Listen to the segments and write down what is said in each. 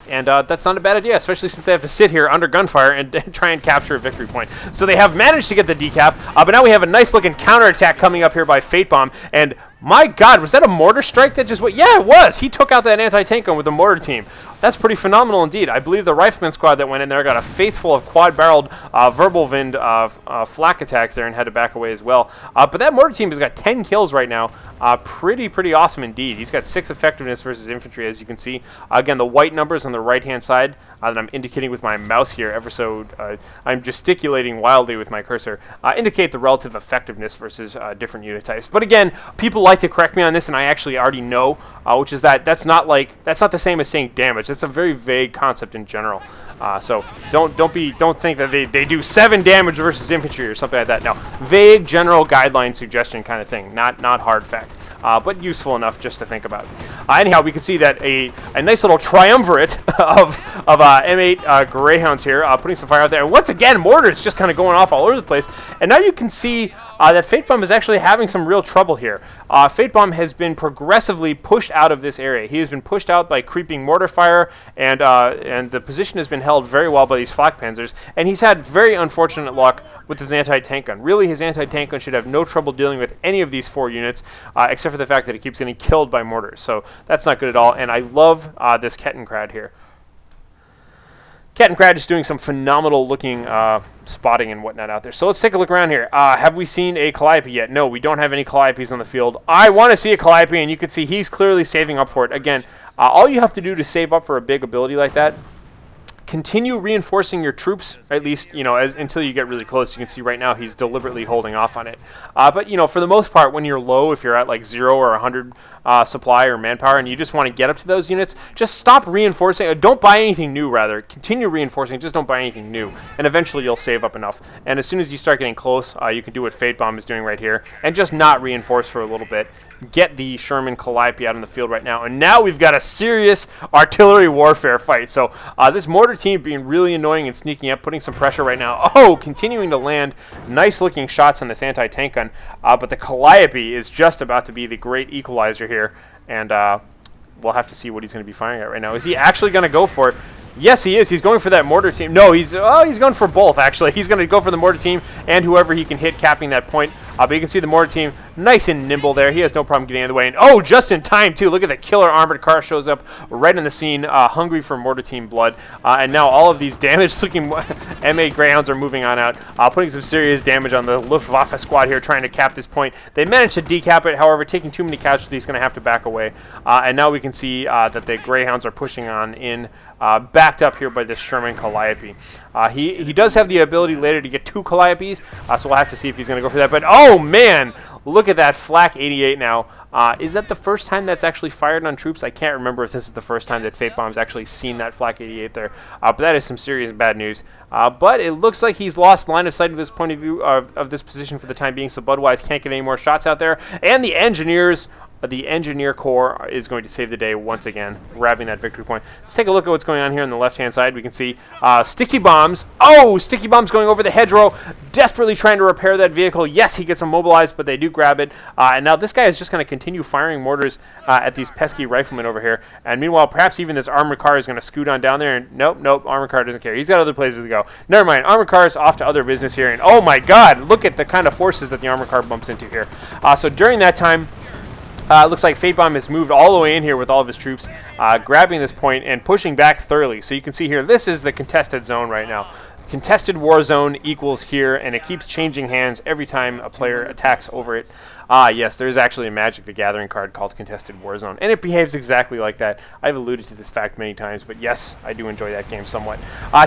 And that's not a bad idea, especially since they have to sit here under gunfire and try and capture a victory point. So they have managed to get the decap, but now we have a nice-looking counterattack coming up here by FateBomb. And my God, was that a mortar strike that just went? Yeah, it was. He took out that anti-tank gun with a mortar team. That's pretty phenomenal indeed. I believe the rifleman squad that went in there got a faithful of quad-barreled verbal-wind flak attacks there and had to back away as well. But that mortar team has got 10 kills right now. Pretty awesome indeed. He's got 6 effectiveness versus infantry, as you can see. Again, the white numbers on the right-hand side that I'm indicating with my mouse here, I'm gesticulating wildly with my cursor, indicate the relative effectiveness versus different unit types. But again, people like to correct me on this, and I actually already know, which is that that's not the same as saying damage. It's a very vague concept in general. So don't think that they do 7 damage versus infantry or something like that. No, vague general guideline suggestion kind of thing, not hard fact, but useful enough just to think about. Anyhow, we can see that a nice little triumvirate of M8 Greyhounds here, putting some fire out there. And once again, mortars just kind of going off all over the place. And now you can see that FateBomb is actually having some real trouble here. FateBomb has been progressively pushed out of this area. He has been pushed out by creeping mortar fire, and the position has been held very well by these flak panzers. And he's had very unfortunate luck with his anti-tank gun. Really, his anti-tank gun should have no trouble dealing with any of these 4 units, except for the fact that it keeps getting killed by mortars. So that's not good at all. And I love this Kettenkrad here. Kettenkrad is doing some phenomenal looking spotting and whatnot out there. So let's take a look around here. Have we seen a Calliope yet? No, we don't have any Calliopes on the field. I want to see a Calliope, and you can see he's clearly saving up for it. Again, all you have to do to save up for a big ability like that, continue reinforcing your troops, at least, until you get really close. You can see right now he's deliberately holding off on it. But, for the most part, when you're low, if you're at like 0 or 100 supply or manpower and you just want to get up to those units, just stop reinforcing. Don't buy anything new, rather. Continue reinforcing, just don't buy anything new. And eventually you'll save up enough. And as soon as you start getting close, you can do what FateBomb is doing right here and just not reinforce for a little bit. Get the Sherman Calliope out in the field right now. And now we've got a serious artillery warfare fight. So this mortar team being really annoying and sneaking up, putting some pressure right now. Oh, continuing to land nice looking shots on this anti-tank gun. But the Calliope is just about to be the great equalizer here. And we'll have to see what he's going to be firing at right now. Is he actually going to go for it? Yes, he is. He's going for that mortar team. No, he's going for both, actually. He's going to go for the mortar team and whoever he can hit, capping that point. But you can see the mortar team nice and nimble there. He has no problem getting out of the way. And oh, just in time, too. Look at that killer armored car shows up right in the scene, hungry for mortar team blood. And now all of these damaged-looking M8 Greyhounds are moving on out, putting some serious damage on the Luftwaffe squad here, trying to cap this point. They managed to decap it. However, taking too many casualties, going to have to back away. And now we can see that the Greyhounds are pushing on in, backed up here by this Sherman Calliope. He does have the ability later to get 2 Calliopes, so we'll have to see if he's going to go for that. But oh man, look at that flak 88 now. Is that the first time that's actually fired on troops? I can't remember if this is the first time that FateBomb's actually seen that flak 88 there. But that is some serious bad news. But it looks like he's lost line of sight of this point of view of this position for the time being, so Budwise can't get any more shots out there. And the engineers... The engineer corps is going to save the day once again, grabbing that victory point. Let's take a look at what's going on here on the left-hand side. We can see sticky bombs. Oh, sticky bombs going over the hedgerow, desperately trying to repair that vehicle. Yes, he gets immobilized, but they do grab it. And now this guy is just going to continue firing mortars at these pesky riflemen over here. And meanwhile, perhaps even this armored car is going to scoot on down there. And nope, armored car doesn't care. He's got other places to go. Never mind, armored car is off to other business here. And oh my God, look at the kind of forces that the armored car bumps into here. So during that time, it looks like FateBomb has moved all the way in here with all of his troops, grabbing this point and pushing back thoroughly. So you can see here, this is the contested zone right now. Contested war zone equals here, and it keeps changing hands every time a player attacks over it. Yes, there's actually a Magic the Gathering card called Contested War Zone, and it behaves exactly like that. I've alluded to this fact many times, but yes, I do enjoy that game somewhat.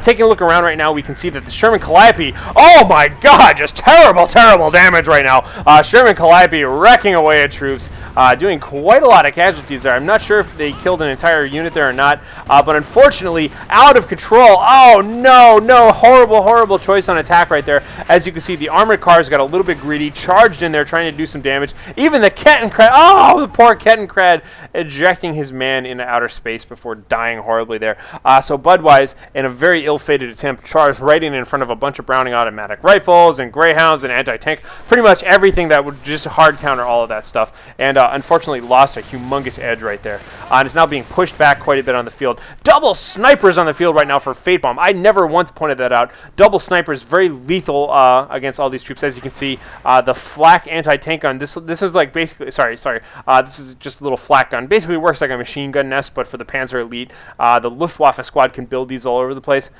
Taking a look around right now, we can see that the Sherman Calliope, oh my God, just terrible damage right now. Sherman Calliope wrecking away at troops, doing quite a lot of casualties there. I'm not sure if they killed an entire unit there or not, but unfortunately, out of control. Oh no, horrible choice on attack right there. As you can see, the armored cars got a little bit greedy, charged in there, trying to do some damage. damage. Even the Kettenkrad, oh, the poor Kettenkrad ejecting his man into outer space before dying horribly there. So Budwise, in a very ill-fated attempt, charged right in front of a bunch of Browning automatic rifles and Greyhounds and anti-tank, pretty much everything that would just hard counter all of that stuff, and unfortunately lost a humongous edge right there. And is now being pushed back quite a bit on the field. Double snipers on the field right now for FateBomb. I never once pointed that out. Double snipers, very lethal against all these troops. As you can see, the flak anti-tank gun. This is like basically, this is just a little flak gun. Basically works like a machine gun nest, but for the Panzer Elite. The Luftwaffe squad can build these all over the place.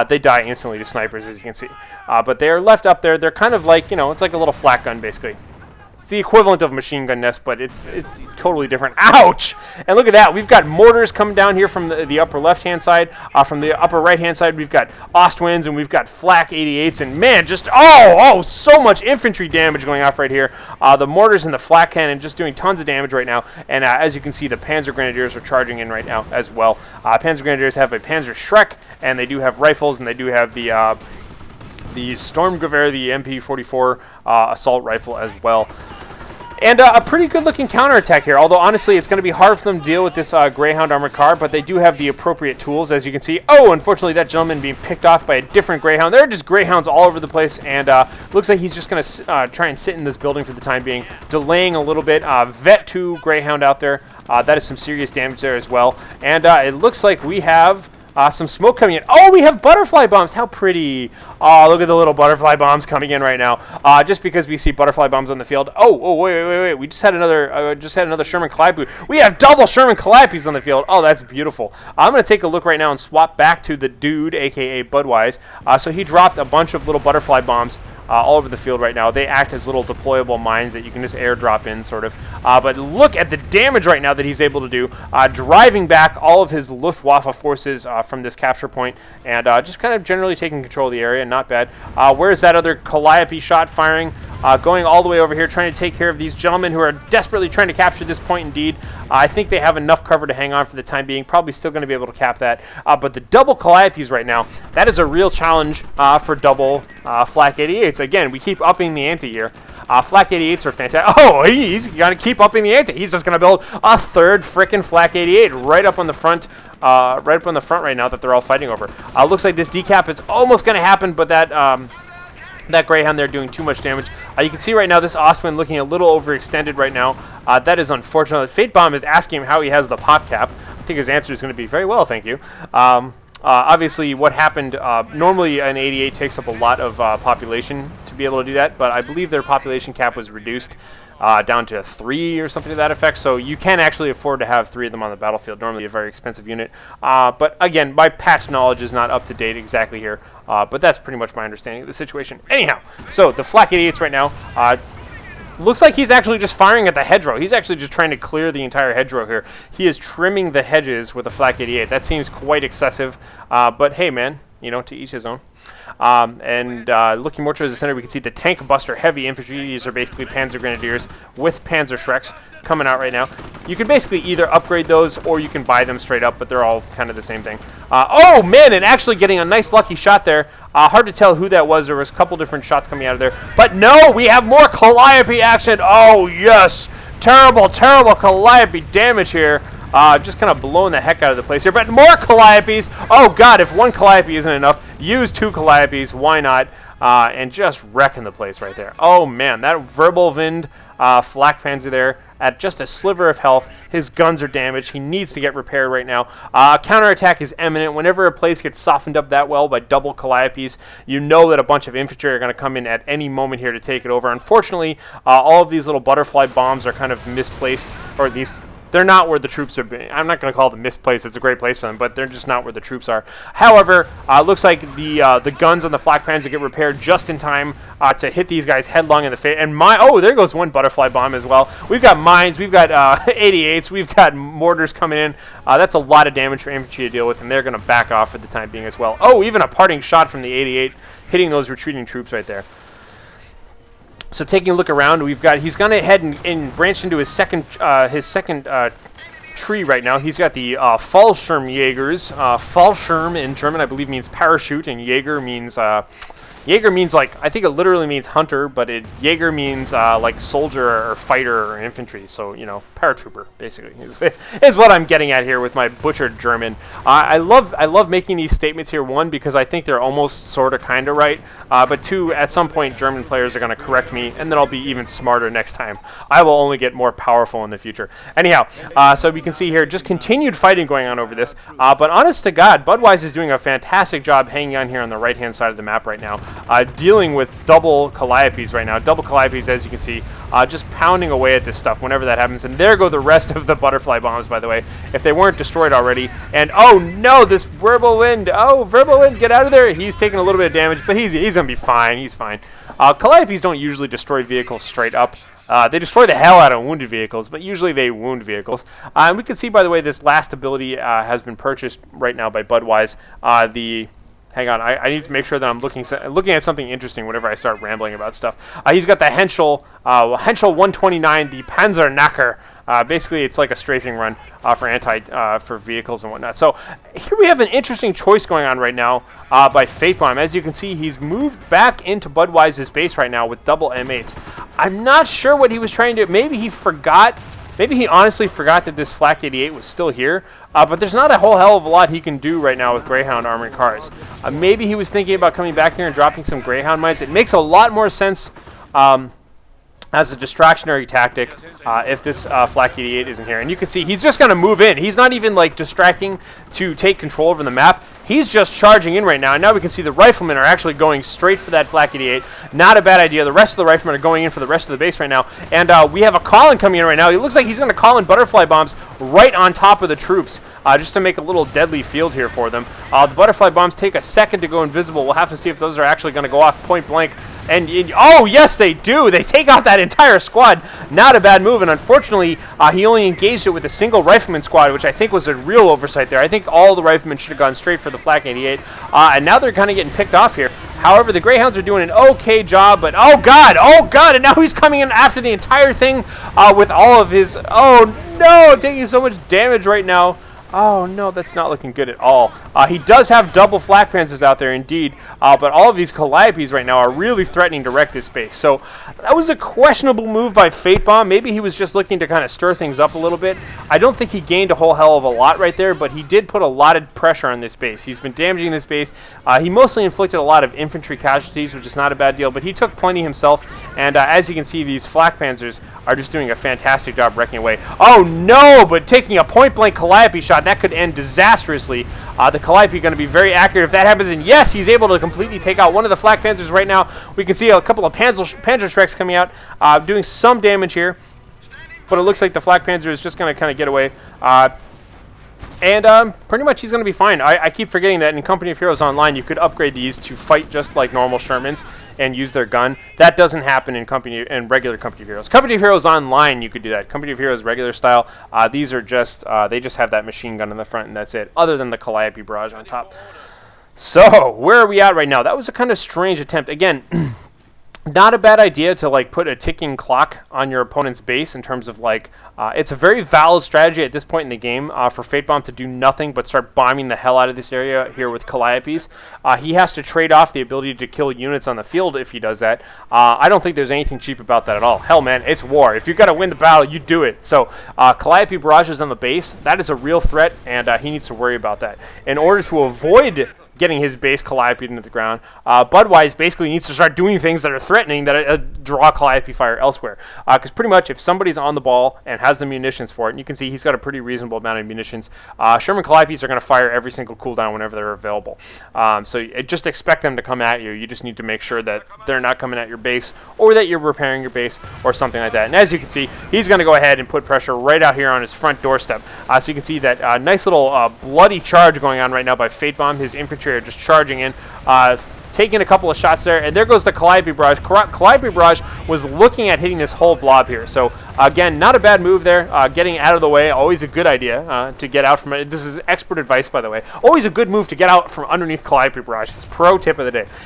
They die instantly to snipers, as you can see. But they are left up there. They're kind of like, it's like a little flak gun, basically. It's the equivalent of a machine gun nest, but it's totally different. Ouch! And look at that. We've got mortars coming down here from the upper left-hand side. From the upper right-hand side, we've got Ostwinds, and we've got flak 88s. And, man, just, so much infantry damage going off right here. The mortars and the flak cannon just doing tons of damage right now. And as you can see, the Panzer Grenadiers are charging in right now as well. Panzer Grenadiers have a Panzer Schreck, and they do have rifles, and they do have the Sturmgewehr, the MP44 assault rifle as well. And a pretty good-looking counterattack here, although honestly it's going to be hard for them to deal with this Greyhound armored car, but they do have the appropriate tools, as you can see. Oh, unfortunately that gentleman being picked off by a different Greyhound. There are just Greyhounds all over the place, and looks like he's just going to try and sit in this building for the time being, delaying a little bit. Vet 2 Greyhound out there. That is some serious damage there as well. And it looks like we have some smoke coming in. Oh, we have butterfly bombs. How pretty. Oh, look at the little butterfly bombs coming in right now. Just because we see butterfly bombs on the field. Oh, wait. We just had another Sherman Calliope. We have double Sherman Calliopes on the field. Oh, that's beautiful. I'm going to take a look right now and swap back to the dude, a.k.a. Budwise. So he dropped a bunch of little butterfly bombs all over the field right now. They act as little deployable mines that you can just airdrop in, sort of. But look at the damage right now that he's able to do, driving back all of his Luftwaffe forces from this capture point, and just kind of generally taking control of the area. Not bad. Where's that other Calliope shot firing? Going all the way over here, trying to take care of these gentlemen who are desperately trying to capture this point indeed. I think they have enough cover to hang on for the time being. Probably still going to be able to cap that. But the double Calliopes right now, that is a real challenge for double flak 88s. Again, we keep upping the ante here. Flak 88s are fantastic. Oh, he's going to keep upping the ante. He's just going to build a third frickin' flak 88 right up on the front. Right now that they're all fighting over. Looks like this decap is almost going to happen, but that Greyhound there doing too much damage. You can see right now this Ostwind looking a little overextended right now. That is unfortunate. FateBomb is asking him how he has the pop cap. I think his answer is going to be very well, thank you. Obviously, what happened, normally an 88 takes up a lot of population to be able to do that, but I believe their population cap was reduced down to 3 or something to that effect, so you can actually afford to have 3 of them on the battlefield, normally a very expensive unit. But again, my patch knowledge is not up to date exactly here, but that's pretty much my understanding of the situation. Anyhow, so the flak 88s right now, looks like he's actually just firing at the hedgerow. He's actually just trying to clear the entire hedgerow here. He is trimming the hedges with a flak 88. That seems quite excessive, but hey, man, to each his own. Looking more towards the center, we can see the Tank Buster Heavy Infantry. These are basically Panzer Grenadiers with Panzer Schrecks coming out right now. You can basically either upgrade those or you can buy them straight up, but they're all kind of the same thing. Oh, man, and actually getting a nice lucky shot there. Hard to tell who that was. There was a couple different shots coming out of there. But no, we have more Calliope action. Oh, yes. Terrible Calliope damage here. Just kind of blowing the heck out of the place here. But more Calliopes. Oh, God, if one Calliope isn't enough, use 2 Calliopes. Why not? And just wrecking the place right there. Oh, man, that Verbal-Wind flak Panzer there at just a sliver of health. His guns are damaged. He needs to get repaired right now. Counterattack is imminent. Whenever a place gets softened up that well by double Calliopes, you know that a bunch of infantry are going to come in at any moment here to take it over. Unfortunately, all of these little butterfly bombs are kind of misplaced, or these... They're not where the troops are. I'm not going to call them misplaced. It's a great place for them, but they're just not where the troops are. However, looks like the guns on the flak Panzer get repaired just in time to hit these guys headlong in the face. And there goes one butterfly bomb as well. We've got mines. We've got 88s. We've got mortars coming in. That's a lot of damage for infantry to deal with, and they're going to back off for the time being as well. Oh, even a parting shot from the 88 hitting those retreating troops right there. So taking a look around, he's gone ahead and branched into his second tree right now. He's got the Fallschirmjägers. Fallschirm in German, I believe, means parachute, and Jäger means Jaeger means, like, I think it literally means hunter, but Jaeger means like soldier or fighter or infantry. So, you know, paratrooper basically is what I'm getting at here with my butchered German. I love making these statements here. One, because I think they're almost sort of kind of right, but two, at some point German players are going to correct me, and then I'll be even smarter next time. I will only get more powerful in the future. Anyhow, so we can see here just continued fighting going on over this, but honest to God, Budwise is doing a fantastic job hanging on here on the right hand side of the map right now, dealing with double Calliopes right now. Double Calliopes, as you can see, just pounding away at this stuff whenever that happens. And there go the rest of the butterfly bombs, by the way, if they weren't destroyed already. And oh no, this Wirbelwind, get out of there. He's taking a little bit of damage, but he's going to be fine. He's fine. Calliopes don't usually destroy vehicles straight up. They destroy the hell out of wounded vehicles, but usually they wound vehicles. And we can see, by the way, this last ability has been purchased right now by Budwise. Hang on, I need to make sure that I'm looking at something interesting whenever I start rambling about stuff. He's got the Henschel 129, the Panzerknacker. Basically, it's like a strafing run for vehicles and whatnot. So here we have an interesting choice going on right now by FateBomb. As you can see, he's moved back into Budwise's base right now with double M8s. I'm not sure what he was trying to do. Maybe he forgot. Maybe he honestly forgot that this Flak 88 was still here, but there's not a whole hell of a lot he can do right now with Greyhound armored cars. Maybe he was thinking about coming back here and dropping some Greyhound mines. It makes a lot more sense as a distractionary tactic if this Flak 88 isn't here. And you can see he's just going to move in. He's not even like distracting to take control over the map. He's just charging in right now. And now we can see the riflemen are actually going straight for that Flak 88. Not a bad idea. The rest of the riflemen are going in for the rest of the base right now. And we have a call-in coming in right now. It looks like he's going to call in butterfly bombs right on top of the troops just to make a little deadly field here for them. The butterfly bombs take a second to go invisible. We'll have to see if those are actually going to go off point blank. And oh, yes, they do. They take out that entire squad. Not a bad move. And unfortunately, he only engaged it with a single rifleman squad, which I think was a real oversight there. I think all the riflemen should have gone straight for the Flak 88. And now they're kind of getting picked off here. However, the Greyhounds are doing an okay job, but oh god, and now he's coming in after the entire thing with all of his, oh no, taking so much damage right now. Oh no, that's not looking good at all. He does have double Flak Panzers out there indeed, but all of these Calliopes right now are really threatening to wreck this base. So that was a questionable move by FateBomb. Maybe he was just looking to kind of stir things up a little bit. I don't think he gained a whole hell of a lot right there, but he did put a lot of pressure on this base. He's been damaging this base. He mostly inflicted a lot of infantry casualties, which is not a bad deal, but he took plenty himself. And as you can see, these Flak Panzers are just doing a fantastic job wrecking away. Oh no, but taking a point-blank Calliope shot, that could end disastrously. The Calliope going to be very accurate if that happens, and yes, he's able to completely take out one of the Flak Panzers right now. We can see a couple of Panzerschrecks coming out, doing some damage here, but it looks like the Flak Panzer is just going to kind of get away. And pretty much he's going to be fine. I keep forgetting that in Company of Heroes Online, you could upgrade these to fight just like normal Shermans and use their gun. That doesn't happen in regular Company of Heroes. Company of Heroes Online, you could do that. Company of Heroes regular style, these are just, they just have that machine gun in the front and that's it, other than the Calliope barrage on top. So, where are we at right now? That was a kind of strange attempt. Again, not a bad idea to like put a ticking clock on your opponent's base in terms of like, it's a very valid strategy at this point in the game for FateBomb to do nothing but start bombing the hell out of this area here with Calliopes. He has to trade off the ability to kill units on the field if he does that. I don't think there's anything cheap about that at all. Hell, man, it's war. If you've got to win the battle, you do it. So Calliope barrages on the base, that is a real threat, and he needs to worry about that. In order to avoid getting his base Calliope into the ground, Budwise basically needs to start doing things that are threatening, that draw Calliope fire elsewhere. Because pretty much if somebody's on the ball and has the munitions for it, and you can see he's got a pretty reasonable amount of munitions, Sherman Calliopes are going to fire every single cooldown whenever they're available. So just expect them to come at you. You just need to make sure that they're not coming at your base, or that you're repairing your base, or something like that. And as you can see, he's going to go ahead and put pressure right out here on his front doorstep. So you can see that nice little bloody charge going on right now by FateBomb. His infantry are just charging in, taking a couple of shots there, and there goes the Calliope barrage. Calliope barrage was looking at hitting this whole blob here. So again, not a bad move there. Getting out of the way, always a good idea to get out from it. This is expert advice, by the way. Always a good move to get out from underneath Calliope barrage. It's pro tip of the day.